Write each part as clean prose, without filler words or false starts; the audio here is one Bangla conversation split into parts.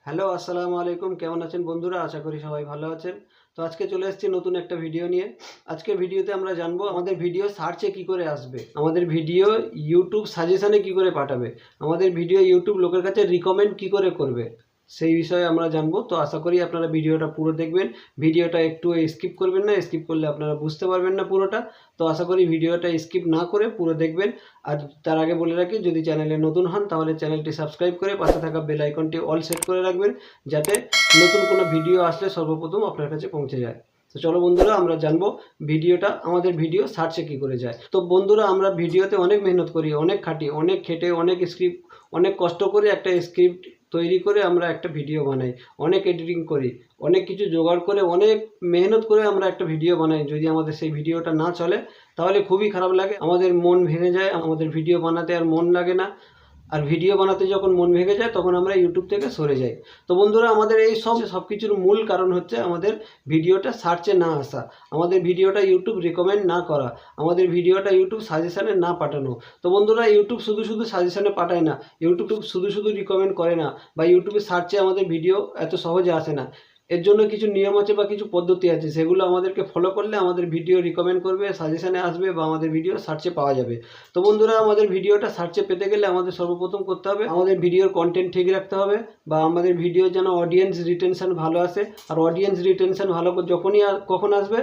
হ্যালো, আসসালামু আলাইকুম। কেমন আছেন বন্ধুরা? আশা করি সবাই ভালো আছেন। তো আজকে চলে এসেছি নতুন একটা ভিডিও নিয়ে। আজকের ভিডিওতে আমরা জানবো আমাদের ভিডিও সার্চে কী করে আসবে, আমাদের ভিডিও ইউটিউব সাজেশনে কী করে পাঠাবে, আমাদের ভিডিও ইউটিউব লোকের কাছে রিকমেন্ড কী করে করবে, সেই বিষয়ে আমরা জানবো। তো আশা করি আপনারা ভিডিওটা পুরো দেখবেন। ভিডিওটা একটু স্কিপ করবেন না, স্কিপ করলে আপনারা বুঝতে পারবেন না পুরোটা। তো আশা করি ভিডিওটা স্কিপ না করে পুরো দেখবেন। আর তার আগে বলে রাখি, যদি চ্যানেলে নতুন হন তাহলে চ্যানেলটি সাবস্ক্রাইব করে পাশে থাকা বেল আইকনটি অল সেট করে রাখবেন, যাতে নতুন কোনো ভিডিও আসলে সর্বপ্রথম আপনার কাছে পৌঁছে যায়। তো চলো বন্ধুরা, আমরা জানবো ভিডিওটা আমাদের ভিডিও সার্চে কী করে যায়। তো বন্ধুরা, আমরা ভিডিওতে অনেক মেহনত করি, অনেক খাটি, অনেক খেটে, অনেক স্ক্রিপ্ট, অনেক কষ্ট করে একটা স্ক্রিপ্ট তৈরি করে আমরা একটা ভিডিও বানাই, অনেক এডিটিং করি, অনেক কিছু জোগাড় করে, অনেক মেহনত করে আমরা একটা ভিডিও বানাই। যদি আমাদের সেই ভিডিওটা না চলে তাহলে খুবই খারাপ লাগে, আমাদের মন ভেঙে যায়, আমাদের ভিডিও বানাতে আর মন লাগে না। আর ভিডিও বানাতে যখন মন ভেঙে যায় তখন আমরা ইউটিউব থেকে সরে যাই। তো বন্ধুরা, আমাদের এই সব কিছুর মূল কারণ হচ্ছে আমাদের ভিডিওটা সার্চে না আসা, আমাদের ভিডিওটা ইউটিউব রিকমেন্ড না করা, আমাদের ভিডিওটা ইউটিউব সাজেশানে না পাঠানো। তো বন্ধুরা, ইউটিউব শুধু শুধু সাজেশানে পাঠায় না, ইউটিউব শুধু শুধু রিকমেন্ড করে না, বা ইউটিউবে সার্চে আমাদের ভিডিও এত সহজে আসে না। এর জন্য কিছু নিয়ম আছে বা কিছু পদ্ধতি আছে, সেগুলো আমাদেরকে ফলো করলে আমাদের ভিডিও রিকমেন্ড করবে, সাজেশানে আসবে, বা আমাদের ভিডিও সার্চে পাওয়া যাবে। তো বন্ধুরা, আমাদের ভিডিওটা সার্চে পেতে গেলে আমাদের সর্বপ্রথম করতে হবে, আমাদের ভিডিওর কন্টেন্ট ঠিক রাখতে হবে, বা আমাদের ভিডিও যেন অডিয়েন্স রিটেনশন ভালো আসে। আর অডিয়েন্স রিটেনশন ভালো কখন আসবে,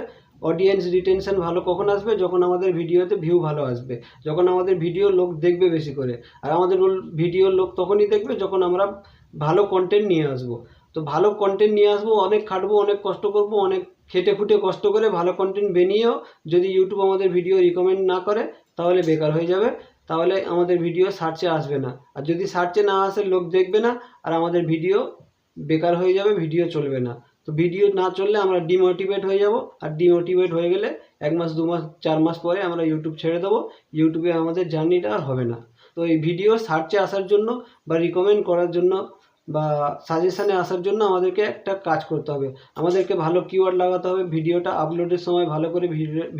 অডিয়েন্স রিটেনশন ভালো কখন আসবে, যখন আমাদের ভিডিওতে ভিউ ভালো আসবে, যখন আমাদের ভিডিও লোক দেখবে বেশি করে। আর আমাদের ভিডিও লোক তখনই দেখবে যখন আমরা ভালো কন্টেন্ট নিয়ে আসবো। তো ভালো কন্টেন্ট নিয়ে আসবো, অনেক খাটবো, অনেক কষ্ট করব, অনেক খেটে খুঁটে কষ্ট করে ভালো কন্টেন্ট বানিয়েও যদি ইউটিউব আমাদের ভিডিও রিকমেন্ড না করে তাহলে বেকার হয়ে যাবে, তাহলে আমাদের ভিডিও সার্চে আসবে না। আর যদি সার্চে না আসে, লোক দেখবে না, আর আমাদের ভিডিও বেকার হয়ে যাবে, ভিডিও চলবে না। তো ভিডিও না চললে আমরা ডিমোটিভেট হয়ে যাব, আর ডিমোটিভেট হয়ে গেলে 1 মাস 2 মাস 4 মাস পরে আমরা ইউটিউব ছেড়ে দেবো, ইউটিউবে আমাদের জার্নিটা আর হবে না। তো এই ভিডিও সার্চে আসার জন্য বা রিকমেন্ড করার জন্য বা সাজেশানে আসার জন্য আমাদেরকে একটা কাজ করতে হবে, আমাদেরকে ভালো কিওয়ার্ড লাগাতে হবে, ভিডিওটা আপলোডের সময় ভালো করে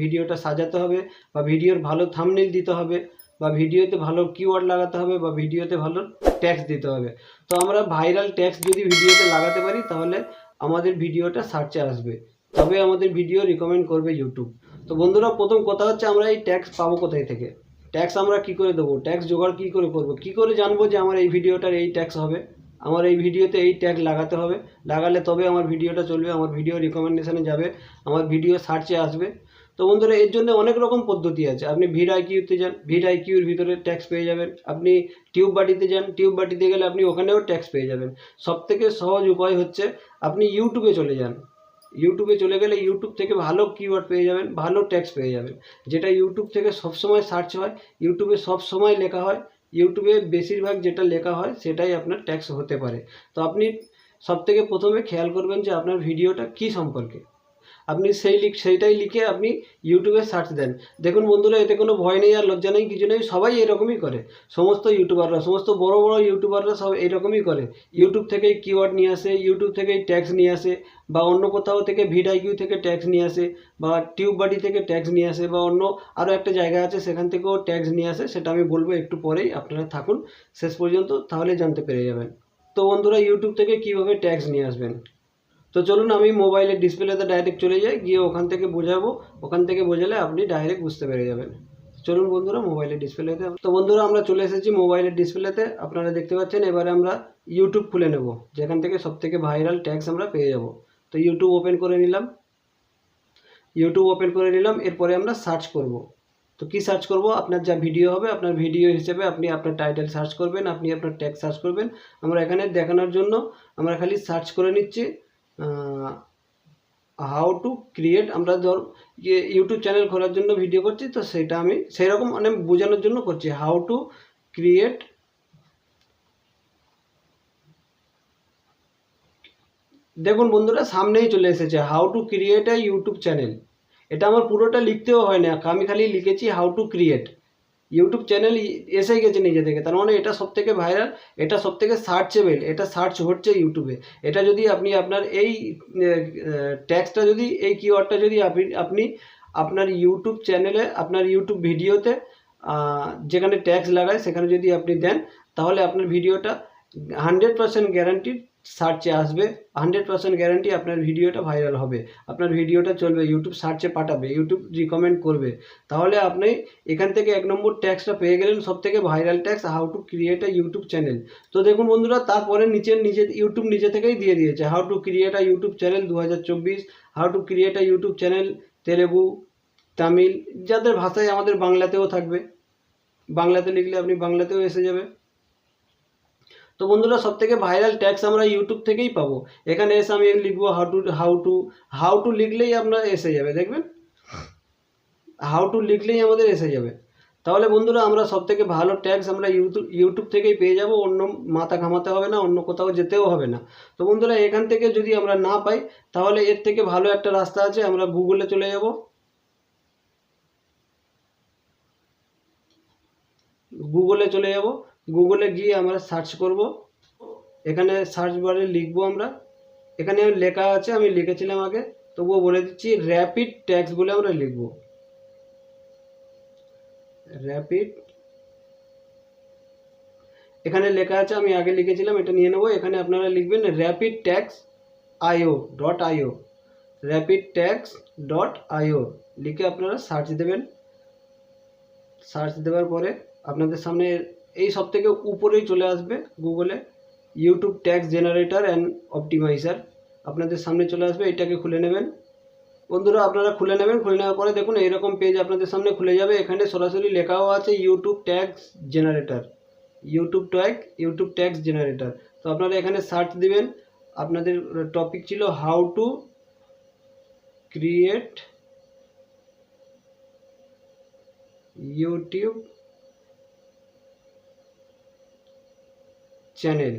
ভিডিওটা সাজাতে হবে, বা ভিডিওর ভালো থাম্বনেইল দিতে হবে, বা ভিডিওতে ভালো কিওয়ার্ড লাগাতে হবে, বা ভিডিওতে ভালো ট্যাক্স দিতে হবে। তো আমরা ভাইরাল ট্যাক্স যদি ভিডিওতে লাগাতে পারি তাহলে আমাদের ভিডিওটা সার্চে আসবে, তবে আমাদের ভিডিও রিকমেন্ড করবে ইউটিউব। তো বন্ধুরা, প্রথম কথা হচ্ছে আমরা এই ট্যাক্স পাবো কোথায় থেকে, ট্যাক্স আমরা কী করে দেবো, ট্যাক্স জোগাড় কী করে করবো, কী করে জানবো যে আমার এই ভিডিওটার এই ট্যাক্স হবে, আমার এই ভিডিওতে এই ট্যাগ লাগাতে হবে, লাগালে তবে আমার ভিডিওটা চলবে, আমার ভিডিও রিকমেন্ডেশনে যাবে, আমার ভিডিও সার্চে আসবে। তো বন্ধুরা, এর জন্য অনেক রকম পদ্ধতি আছে। আপনি ভিড যান, ভিড ভিতরে ট্যাক্স পেয়ে যাবেন। আপনি টিউববাটিতে যান, টিউববাটিতে গেলে আপনি ওখানেও ট্যাক্স পেয়ে যাবেন। সবথেকে সহজ উপায় হচ্ছে আপনি ইউটিউবে চলে যান। ইউটিউবে চলে গেলে ইউটিউব থেকে ভালো কিওয়ার্ড পেয়ে যাবেন, ভালো ট্যাক্স পেয়ে যাবেন, যেটা ইউটিউব থেকে সবসময় সার্চ হয়, ইউটিউবে সবসময় লেখা হয়, ইউটিউবে বেশিরভাগ যেটা লেখা হয় সেটাই আপনার ট্যাক্স হতে পারে। তো আপনি সবথেকে প্রথমে খেয়াল করবেন যে আপনার ভিডিওটা কী সম্পর্কে, আপনি সেইটাই লিখে আপনি ইউটিউবে সার্চ দেন। দেখুন বন্ধুরা, এতে কোনো ভয় নেই আর লজ্জা নেই, কিছু নেই, সবাই এরকমই করে। সমস্ত ইউটিউবাররা, সমস্ত বড় বড় ইউটিউবাররা সব এরকমই করে। ইউটিউব থেকেই কিওয়ার্ড নিয়ে আসে, ইউটিউব থেকেই ট্যাক্স নিয়ে আসে, বা অন্য কোথাও থেকে ভিডআইকিউ থেকে ট্যাক্স নিয়ে আসে, বা টিউববাটি থেকে ট্যাক্স নিয়ে আসে, বা অন্য আরও একটা জায়গা আছে সেখান থেকেও ট্যাক্স নিয়ে আসে। সেটা আমি বলবো একটু পরেই, আপনারা থাকুন শেষ পর্যন্ত, তাহলে জানতে পেরে যাবেন। তো বন্ধুরা, ইউটিউব থেকে কীভাবে ট্যাক্স নিয়ে আসবেন, তো চলুন আমি মোবাইলের ডিসপ্লেতে ডাইরেক্ট চলে যাই, গিয়ে ওখান থেকে বোঝাবো, ওখান থেকে বোঝালে আপনি ডাইরেক্ট বুঝতে পেরে যাবেন। চলুন বন্ধুরা, মোবাইলের ডিসপ্লেতে। তো বন্ধুরা, আমরা চলে এসেছি মোবাইলের ডিসপ্লেতে, আপনারা দেখতে পাচ্ছেন। এবারে আমরা ইউটিউব খুলে নেব, যেখান থেকে সবথেকে ভাইরাল ট্যাক্স আমরা পেয়ে যাব। তো ইউটিউব ওপেন করে নিলাম, এরপরে আমরা সার্চ করব। তো কি সার্চ করব, আপনার যা ভিডিও হবে, আপনার ভিডিও হিসেবে আপনি আপনার টাইটেল সার্চ করবেন, আপনি আপনার ট্যাগ সার্চ করবেন। আমরা এখানে দেখানোর জন্য আমরা খালি সার্চ করে নিচ্ছি হাউ টু ক্রিয়েট। আমরা ইউটিউব চ্যানেল খোলার জন্য ভিডিও করছি, তো সেটা আমি সেইরকম মানে বোঝানোর জন্য করছি, হাউ টু ক্রিয়েট। দেখুন বন্ধুরা, সামনেই চলে এসেছে how to create a YouTube channel. এটা আমার পুরোটা লিখতেও হয় না, আমি খালি লিখেছি how to create YouTube channel, এসেই গেছে নিজে থেকে। তার মানে এটা সবথেকে ভাইরাল, এটা সবথেকে সার্চেবল, এটা সার্চ হচ্ছে ইউটিউবে। এটা যদি আপনি আপনার এই ট্যাক্সটা যদি, এই কিওয়ার্ডটা যদি আপনি আপনার ইউটিউব চ্যানেলে, আপনার ইউটিউব ভিডিওতে যেখানে ট্যাক্স লাগায় সেখানে যদি আপনি দেন, তাহলে আপনার ভিডিওটা 100% গ্যারান্টিড সার্চে আসবে, 100% গ্যারান্টি আপনার ভিডিওটা ভাইরাল হবে, আপনার ভিডিওটা চলবে, ইউটিউব সার্চে পাঠাবে, ইউটিউব রিকমেন্ড করবে। তাহলে আপনি এখান থেকে 1 নম্বর ট্যাক্সটা পেয়ে গেলেন, সবথেকে viral tax, how to create a YouTube channel. তো দেখুন বন্ধুরা, তারপরে নিজে ইউটিউব নিজে থেকেই দিয়ে দিয়েছে, how to create a YouTube channel 2024, how to create a YouTube channel Telugu, Tamil, যাদের ভাষায়, আমাদের বাংলাতেও থাকবে, বাংলাতে লিখলে আপনি বাংলাতেও এসে যাবে। তো বন্ধুরা, সব থেকে ভাইরাল ট্যাক্স আমরা ইউটিউব থেকেই পাবো। এখানে এসে আমি লিখবো হাউ টু লিখলেই আপনার এসে যাবে, দেখবেন হাউ টু লিখলেই আমাদের এসে যাবে। তাহলে বন্ধুরা, আমরা সব থেকে ভালো ট্যাক্স আমরা ইউটিউব থেকেই পেয়ে যাব, অন্য মাথা ঘামাতে হবে না, অন্য কোথাও যেতেও হবে না। তো বন্ধুরা, এখান থেকে যদি আমরা না পাই, তাহলে এর থেকে ভালো একটা রাস্তা আছে, আমরা গুগলে চলে যাব। গুগলে গিয়ে আমরা সার্চ করব। এখানে সার্চ বারে লিখবো আমরা, এখানে লেখা আছে, আমি লিখেছিলাম আগে, তবুও বলে দিচ্ছি, র্যাপিড ট্যাক্স বলে আমরা লিখবো, র্যাপিড। এখানে লেখা আছে, আমি আগে লিখেছিলাম, এটা নিয়ে নেবো। এখানে আপনারা লিখবেন rapid tax IO.io, rapid tax .io লিখে আপনারা সার্চ দেবেন। সার্চ দেওয়ার পরে আপনাদের সামনে এই সব থেকে উপরেই চলে আসবে গুগলে YouTube tax generator and optimiser, আপনাদের সামনে চলে আসবে। এটাকে খুলে নেবেন বন্ধুরা, আপনারা খুলে নেবেন। খুলে নেওয়ার পরে দেখুন এইরকম পেজ আপনাদের সামনে খুলে যাবে। এখানে সরাসরি লেখাও আছে YouTube tax generator, YouTube tax generator. তো আপনারা এখানে সার্চ দিবেন। আপনাদের টপিক ছিল how to create YouTube channel,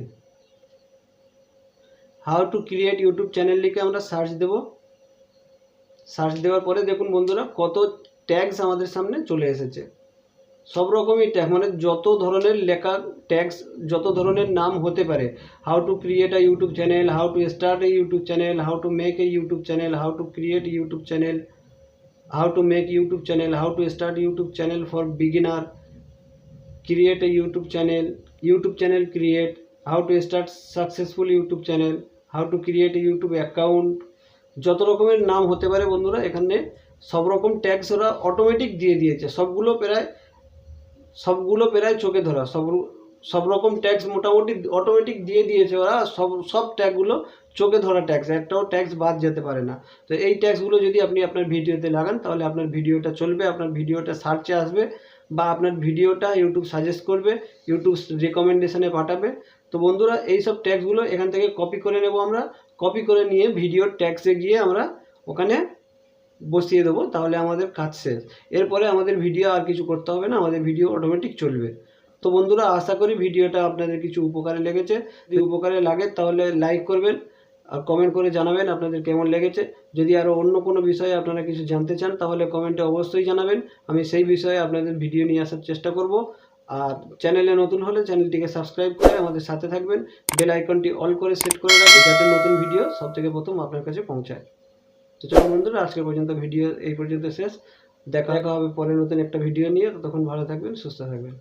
how to create YouTube channel লিখে আমরা সার্চ দেব। সার্চ দেওয়ার পরে দেখুন বন্ধুরা, কত ট্যাগস আমাদের সামনে চলে এসেছে। সব রকমই ট্যাগ, মানে যত ধরনের লেখা ট্যাগস, যত ধরনের নাম হতে পারে, how to create a YouTube channel, how to start A YouTube channel, how to make a YouTube channel, how to create YouTube channel, how to make YouTube channel, how to start YouTube channel for beginner, create a YouTube channel create, how to start successful YouTube channel, how to create a YouTube account. যত রকমের নাম হতে পারে বন্ধুরা, এখানে সব রকম ট্যাক্স ওরা অটোমেটিক দিয়ে দিয়েছে। সবগুলো প্রায় চোখে ধরা, সব রকম ট্যাক্স মোটামুটি অটোমেটিক দিয়ে দিয়েছে ওরা। সব ট্যাগগুলো চোখে ধরা ট্যাক্স, একটাও ট্যাক্স বাদ যেতে পারে না। তো এই ট্যাক্সগুলো যদি আপনি আপনার ভিডিওতে লাগান, তাহলে আপনার ভিডিওটা চলবে, আপনার ভিডিওটা সার্চে আসবে, বা আপনার ভিডিওটা ইউটিউব সাজেস্ট করবে, ইউটিউব রেকমেন্ডেশনে পাঠাবে। তো বন্ধুরা, এই সব ট্যাক্সগুলো এখান থেকে কপি করে নেব আমরা। কপি করে নিয়ে ভিডিওর ট্যাক্সে গিয়ে আমরা ওখানে বসিয়ে দেবো, তাহলে আমাদের কাজ শেষ। এরপরে আমাদের ভিডিও আর কিছু করতে হবে না, আমাদের ভিডিও অটোমেটিক চলবে। তো বন্ধুরা, আশা করি ভিডিওটা আপনাদের কিছু উপকারে লেগেছে। যদি উপকারে লাগে তাহলে লাইক করবেন আর কমেন্ট করে জানাবেন আপনাদের কেমন লেগেছে। যদি আরও অন্য কোনো বিষয়ে আপনারা কিছু জানতে চান, তাহলে কমেন্টে অবশ্যই জানাবেন, আমি সেই বিষয়ে আপনাদের ভিডিও নিয়ে আসার চেষ্টা করব। আর চ্যানেলে নতুন হলে চ্যানেলটিকে সাবস্ক্রাইব করে আমাদের সাথে থাকবেন, বেল আইকনটি অল করে সেট করে রাখবেন, যাতে নতুন ভিডিও সবথেকে প্রথম আপনার কাছে পৌঁছায়। তো চলুন বন্ধুরা, আজকে পর্যন্ত ভিডিও এই পর্যন্ত শেষ। দেখা হবে পরে নতুন একটা ভিডিও নিয়ে। ততক্ষণ ভালো থাকবেন, সুস্থ থাকবেন।